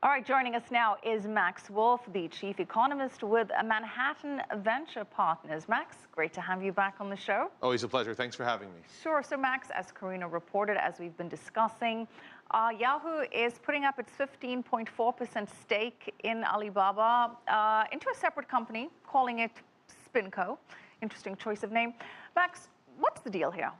All right, joining us now is Max Wolff, the chief economist with Manhattan Venture Partners. Max, great to have you back on the show. Always a pleasure. Thanks for having me. Sure. So, Max, as Karina reported, as we've been discussing, Yahoo is putting up its 15.4% stake in Alibaba into a separate company, calling it SpinCo. Interesting choice of name. Max, what's the deal here?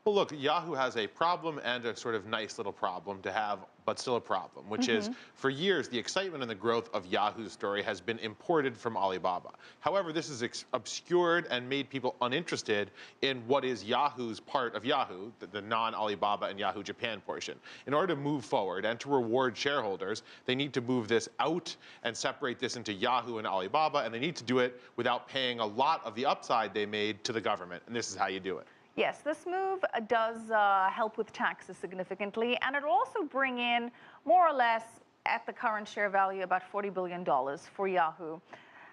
Well, look, Yahoo has a problem and a sort of nice little problem to have, but still a problem, which is for years, the excitement and the growth of Yahoo's story has been imported from Alibaba. However, this has obscured and made people uninterested in what is Yahoo's part of Yahoo, the non-Alibaba and Yahoo Japan portion. In order to move forward and to reward shareholders, they need to move this out and separate this into Yahoo and Alibaba, and they need to do it without paying a lot of the upside they made to the government, and this is how you do it. Yes, this move does help with taxes significantly, and it'll also bring in more or less, at the current share value, about $40 billion for Yahoo.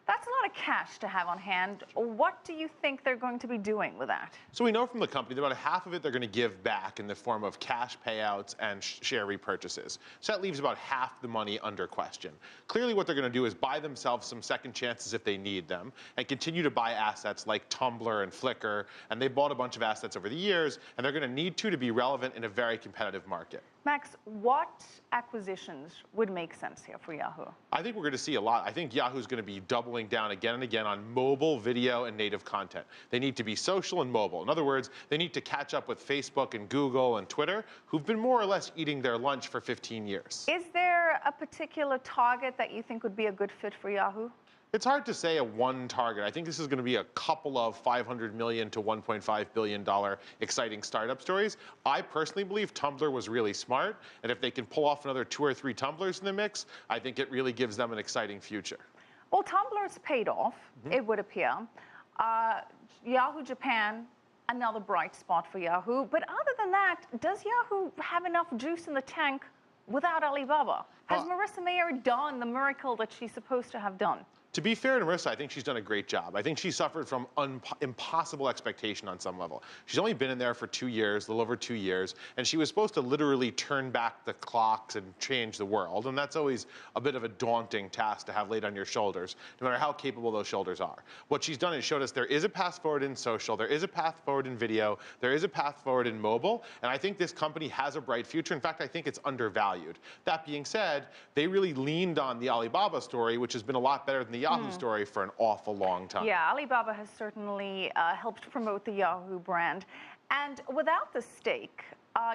That's a lot of cash to have on hand. What do you think they're going to be doing with that? So we know from the company that about half of it they're going to give back in the form of cash payouts and share repurchases. So that leaves about half the money under question. Clearly what they're going to do is buy themselves some second chances if they need them and continue to buy assets like Tumblr and Flickr. And they bought a bunch of assets over the years, and they're going to need to be relevant in a very competitive market. Max, what acquisitions would make sense here for Yahoo? I think we're going to see a lot. I think Yahoo's going to be doubling down again and again on mobile, video, and native content. They need to be social and mobile. In other words, they need to catch up with Facebook and Google and Twitter, who've been more or less eating their lunch for 15 years. Is there a particular target that you think would be a good fit for Yahoo? It's hard to say a one target. I think this is going to be a couple of $500 million to $1.5 billion exciting startup stories. I personally believe Tumblr was really smart, and if they can pull off another 2 or 3 Tumblrs in the mix, I think it really gives them an exciting future. Well, Tumblr's paid off, it would appear. Yahoo Japan, another bright spot for Yahoo. But other than that, does Yahoo have enough juice in the tank without Alibaba? Has Marissa Mayer done the miracle that she's supposed to have done? To be fair to Marissa, I think she's done a great job. I think she suffered from impossible expectation on some level. She's only been in there for 2 years, a little over 2 years, and she was supposed to literally turn back the clocks and change the world, and that's always a bit of a daunting task to have laid on your shoulders, no matter how capable those shoulders are. What she's done is showed us there is a path forward in social, there is a path forward in video, there is a path forward in mobile, and I think this company has a bright future. In fact, I think it's undervalued. That being said, they really leaned on the Alibaba story, which has been a lot better than the Yahoo story for an awful long time. Yeah, Alibaba has certainly helped promote the Yahoo brand. And without the stake,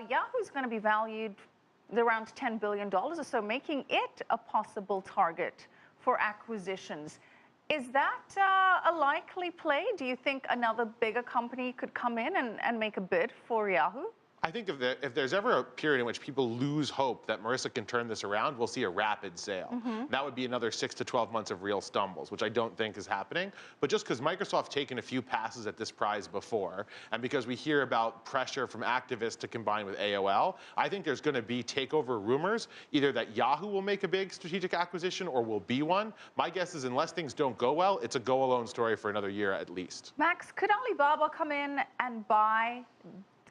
Yahoo's going to be valued around $10 billion or so, making it a possible target for acquisitions. Is that a likely play? Do you think another bigger company could come in and make a bid for Yahoo? I think if there's ever a period in which people lose hope that Marissa can turn this around, we'll see a rapid sale. That would be another 6 to 12 months of real stumbles, which I don't think is happening. But just because Microsoft's taken a few passes at this prize before, and because we hear about pressure from activists to combine with AOL, I think there's going to be takeover rumors, either that Yahoo will make a big strategic acquisition or will be one. My guess is unless things don't go well, it's a go-alone story for another year at least. Max, could Alibaba come in and buy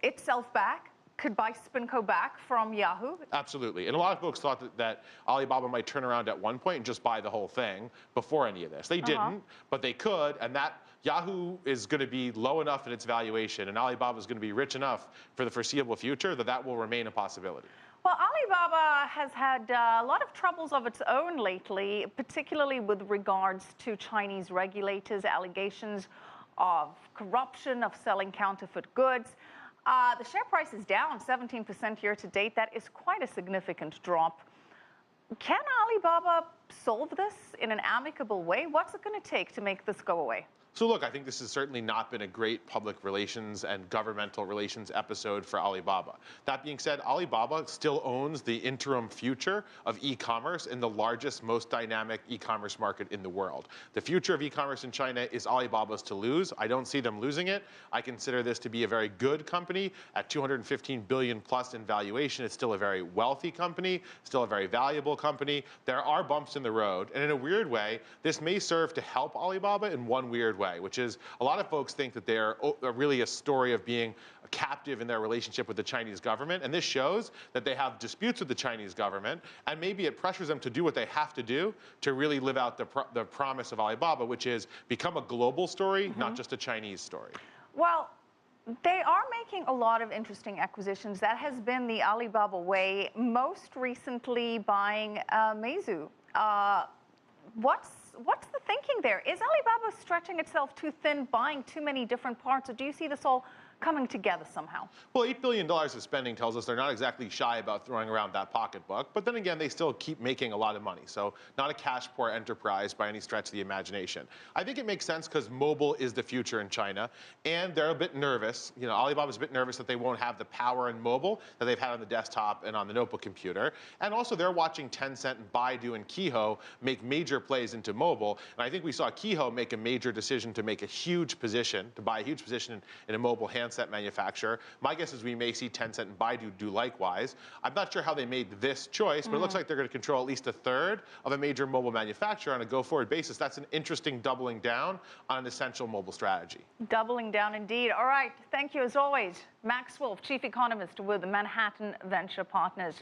itself back, could buy SpinCo back from Yahoo? Absolutely. And a lot of folks thought that Alibaba might turn around at one point and just buy the whole thing before any of this. They didn't, but they could, and that Yahoo is going to be low enough in its valuation, and Alibaba is going to be rich enough for the foreseeable future that will remain a possibility. Well, Alibaba has had a lot of troubles of its own lately, particularly with regards to Chinese regulators, allegations of corruption, of selling counterfeit goods. The share price is down 17% year to date. That is quite a significant drop. Can Alibaba solve this in an amicable way? What's it going to take to make this go away? So look, I think this has certainly not been a great public relations and governmental relations episode for Alibaba. That being said, Alibaba still owns the interim future of e-commerce in the largest, most dynamic e-commerce market in the world. The future of e-commerce in China is Alibaba's to lose. I don't see them losing it. I consider this to be a very good company. At $215 billion plus in valuation, it's still a very wealthy company, still a very valuable company. There are bumps in the road, and in a weird way, this may serve to help Alibaba in one weird way. way, which is a lot of folks think that they're really a story of being captive in their relationship with the Chinese government. And this shows that they have disputes with the Chinese government, and maybe it pressures them to do what they have to do to really live out the promise of Alibaba, which is become a global story, not just a Chinese story. Well, they are making a lot of interesting acquisitions. That has been the Alibaba way, most recently buying Meizu. What's the thinking there? Is Alibaba stretching itself too thin, buying too many different parts, or do you see this all coming together somehow? Well, $8 billion of spending tells us they're not exactly shy about throwing around that pocketbook, but then again, they still keep making a lot of money. So not a cash-poor enterprise by any stretch of the imagination. I think it makes sense because mobile is the future in China, and they're a bit nervous. You know, Alibaba's a bit nervous that they won't have the power in mobile that they've had on the desktop and on the notebook computer. And also, they're watching Tencent and Baidu and Keho make major plays into mobile. And I think we saw Keho make a major decision to make a huge position, to buy a huge position in a mobile handset manufacturer. My guess is we may see Tencent and Baidu do likewise. I'm not sure how they made this choice, but it looks like they're going to control at least a third of a major mobile manufacturer on a go-forward basis. That's an interesting doubling down on an essential mobile strategy. Doubling down indeed. All right. Thank you as always. Max Wolff, Chief Economist with Manhattan Venture Partners.